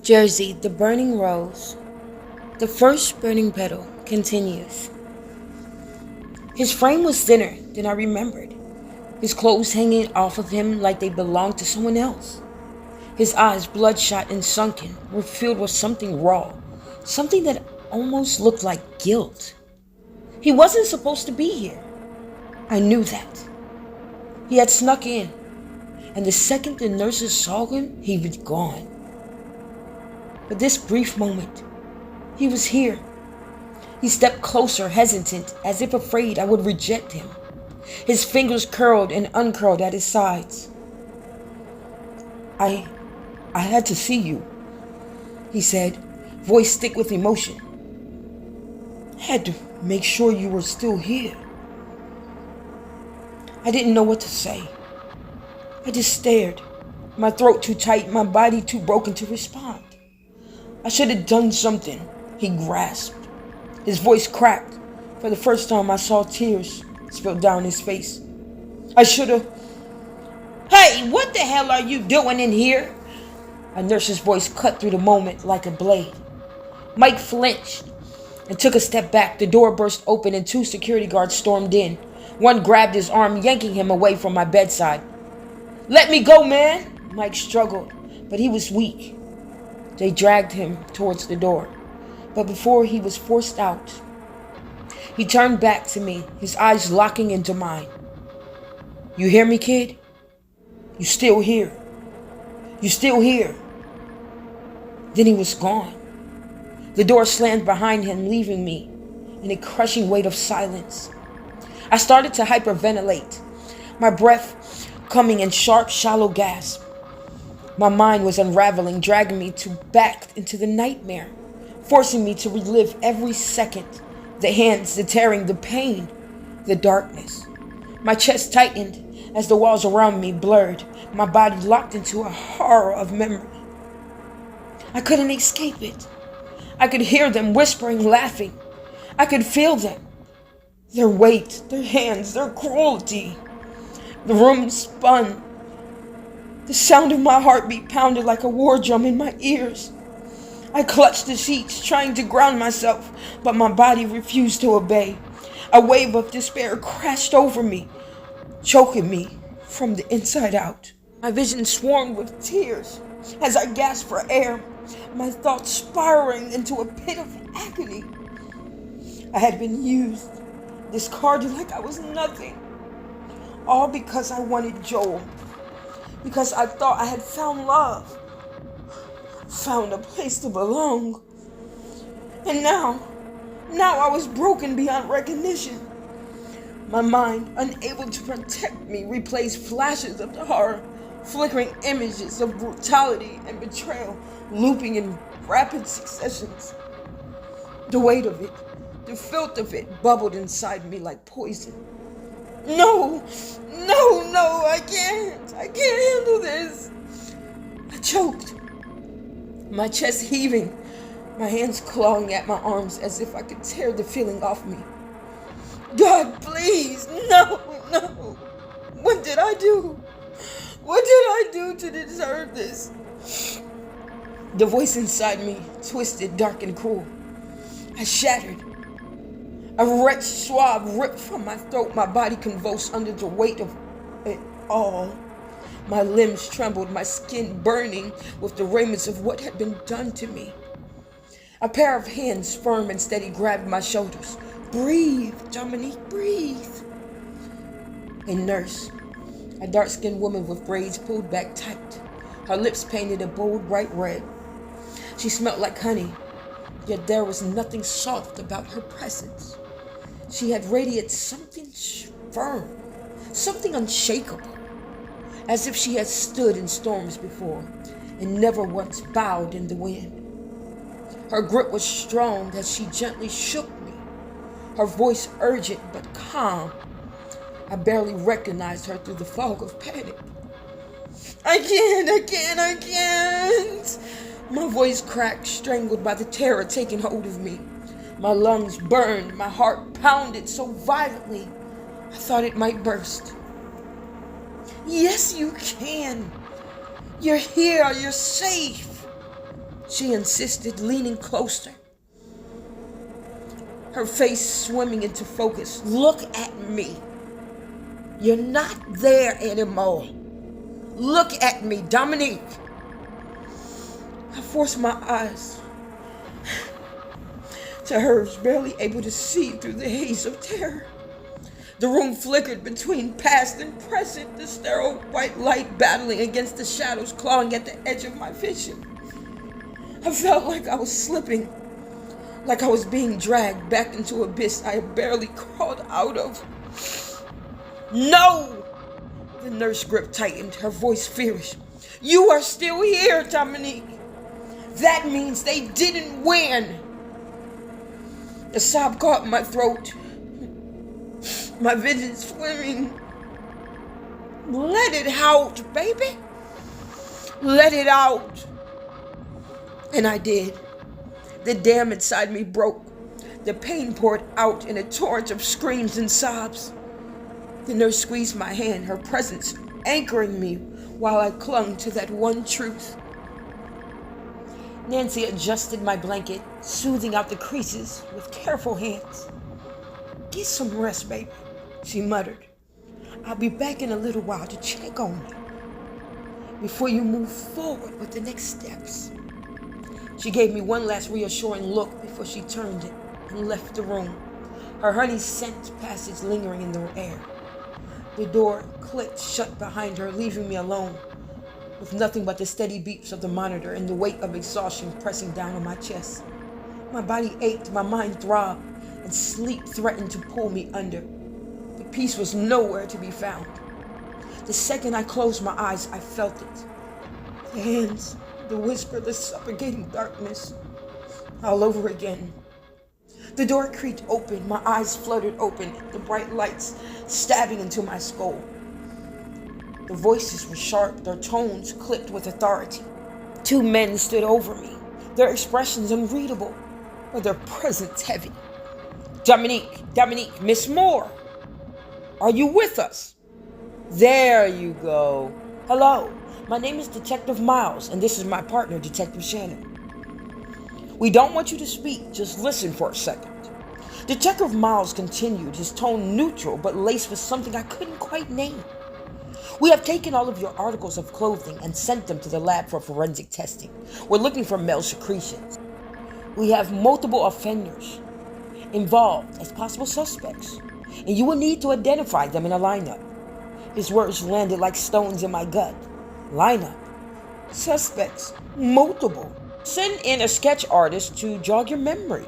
Jerzee, the burning rose, the first burning petal, continues. His frame was thinner than I remembered, his clothes hanging off of him like they belonged to someone else. His eyes, bloodshot and sunken, were filled with something raw, something that almost looked like guilt. He wasn't supposed to be here. I knew that. He had snuck in, and the second the nurses saw him, he was gone. But this brief moment, he was here. He stepped closer, hesitant, as if afraid I would reject him. His fingers curled and uncurled at his sides. I had to see you, he said, voice thick with emotion. Had to make sure you were still here. I didn't know what to say. I just stared, my throat too tight, my body too broken to respond. I should have done something, he grasped. His voice cracked. For the first time, I saw tears spill down his face. I should have... Hey, what the hell are you doing in here? A nurse's voice cut through the moment like a blade. Mike flinched and took a step back. The door burst open and 2 security guards stormed in. One grabbed his arm, yanking him away from my bedside. Let me go, man! Mike struggled, but he was weak. They dragged him towards the door, but before he was forced out, he turned back to me, his eyes locking into mine. You hear me, kid? You still here? You still here? Then he was gone. The door slammed behind him, leaving me in a crushing weight of silence. I started to hyperventilate, my breath coming in sharp, shallow gasps. My mind was unraveling, dragging me back into the nightmare, forcing me to relive every second. The hands, the tearing, the pain, the darkness. My chest tightened as the walls around me blurred, my body locked into a horror of memory. I couldn't escape it. I could hear them whispering, laughing. I could feel them. Their weight, their hands, their cruelty. The room spun. The sound of my heartbeat pounded like a war drum in my ears. I clutched the sheets, trying to ground myself, but my body refused to obey. A wave of despair crashed over me, choking me from the inside out. My vision swarmed with tears as I gasped for air, my thoughts spiraling into a pit of agony. I had been used, discarded like I was nothing, all because I wanted Joel. Because I thought I had found love, found a place to belong. And now I was broken beyond recognition. My mind, unable to protect me, replays flashes of the horror, flickering images of brutality and betrayal, looping in rapid successions. The weight of it, the filth of it bubbled inside me like poison. No, I can't handle this. I choked, my chest heaving, my hands clawing at my arms as if I could tear the feeling off me. God, please, no. What did I do? What did I do to deserve this? The voice inside me, twisted, dark, and cruel. I shattered. A wretched swab ripped from my throat, my body convulsed under the weight of it all. My limbs trembled, my skin burning with the remnants of what had been done to me. A pair of hands, firm and steady, grabbed my shoulders. Breathe, Dominique, breathe. A nurse, a dark-skinned woman with braids pulled back tight, her lips painted a bold, bright red. She smelled like honey, yet there was nothing soft about her presence. She had radiated something firm, something unshakable, as if she had stood in storms before and never once bowed in the wind. Her grip was strong as she gently shook me, her voice urgent but calm. I barely recognized her through the fog of panic. I can't. My voice cracked, strangled by the terror taking hold of me. My lungs burned, my heart pounded so violently, I thought it might burst. Yes, you can. You're here, you're safe, she insisted, leaning closer, her face swimming into focus. Look at me. You're not there anymore. Look at me, Dominique. I forced my eyes to hers, barely able to see through the haze of terror. The room flickered between past and present, the sterile white light battling against the shadows, clawing at the edge of my vision. I felt like I was slipping, like I was being dragged back into an abyss I had barely crawled out of. No! The nurse grip tightened, her voice fierce. You are still here, Dominique. That means they didn't win. A sob caught my throat, my vision swimming. Let it out, baby. Let it out. And I did. The dam inside me broke. The pain poured out in a torrent of screams and sobs. The nurse squeezed my hand, her presence anchoring me while I clung to that one truth. Nancy adjusted my blanket, smoothing out the creases with careful hands. Get some rest, baby, she muttered. I'll be back in a little while to check on you before you move forward with the next steps. She gave me one last reassuring look before she turned it and left the room, her honey scent passage lingering in the air. The door clicked shut behind her, leaving me alone, with nothing but the steady beeps of the monitor and the weight of exhaustion pressing down on my chest. My body ached, my mind throbbed, and sleep threatened to pull me under. But peace was nowhere to be found. The second I closed my eyes, I felt it. The hands, the whisper, the suffocating darkness, all over again. The door creaked open, my eyes fluttered open, the bright lights stabbing into my skull. The voices were sharp, their tones clipped with authority. Two men stood over me, their expressions unreadable, but their presence heavy. Dominique, Miss Moore, are you with us? There you go. Hello, my name is Detective Miles, and this is my partner, Detective Shannon. We don't want you to speak, just listen for a second. Detective Miles continued, his tone neutral but laced with something I couldn't quite name. We have taken all of your articles of clothing and sent them to the lab for forensic testing. We're looking for male secretions. We have multiple offenders involved as possible suspects, and you will need to identify them in a lineup. His words landed like stones in my gut. Lineup. Suspects. Multiple. Send in a sketch artist to jog your memory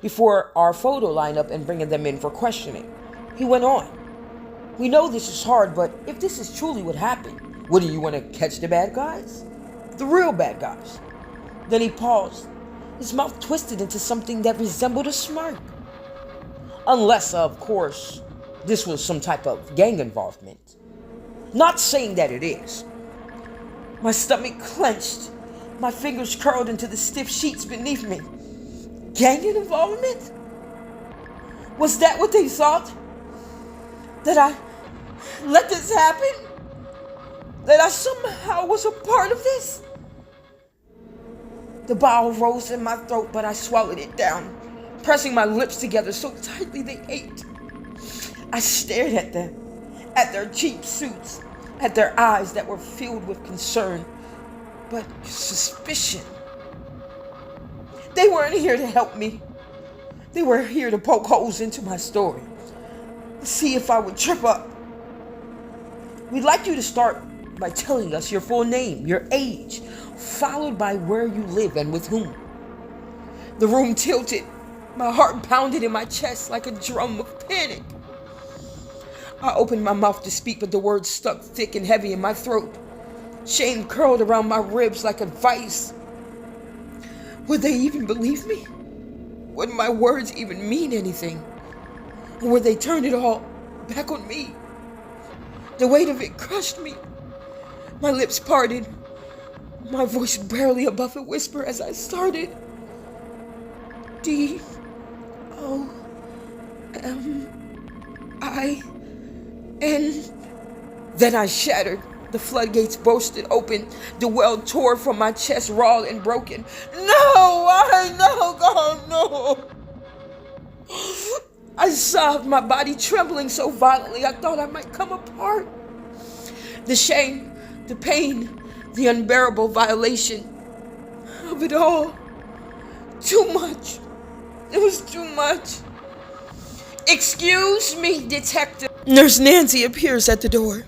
before our photo lineup and bringing them in for questioning. He went on. We know this is hard, but if this is truly what happened, what do you want to catch the bad guys? The real bad guys. Then he paused, his mouth twisted into something that resembled a smirk. Unless, of course, this was some type of gang involvement. Not saying that it is. My stomach clenched. My fingers curled into the stiff sheets beneath me. Gang involvement? Was that what they thought? That I let this happen? That I somehow was a part of this? The bile rose in my throat, but I swallowed it down, pressing my lips together so tightly they ached. I stared at them, at their cheap suits, at their eyes that were filled with concern, but suspicion. They weren't here to help me. They were here to poke holes into my story, see if I would trip up. We'd like you to start by telling us your full name, your age, followed by where you live and with whom. The room tilted. My heart pounded in my chest like a drum of panic. I opened my mouth to speak, but the words stuck thick and heavy in my throat. Shame curled around my ribs like a vice. Would they even believe me? Would my words even mean anything? Or would they turn it all back on me? The weight of it crushed me. My lips parted, my voice barely above a whisper as I started. D-O-M-I-N. Then I shattered. The floodgates bursted open. The well tore from my chest, raw and broken. No, why? No, God, no. I sobbed, my body trembling so violently I thought I might come apart. The shame, the pain, the unbearable violation of it all. Too much. It was too much. Excuse me, detective. Nurse Nancy appears at the door.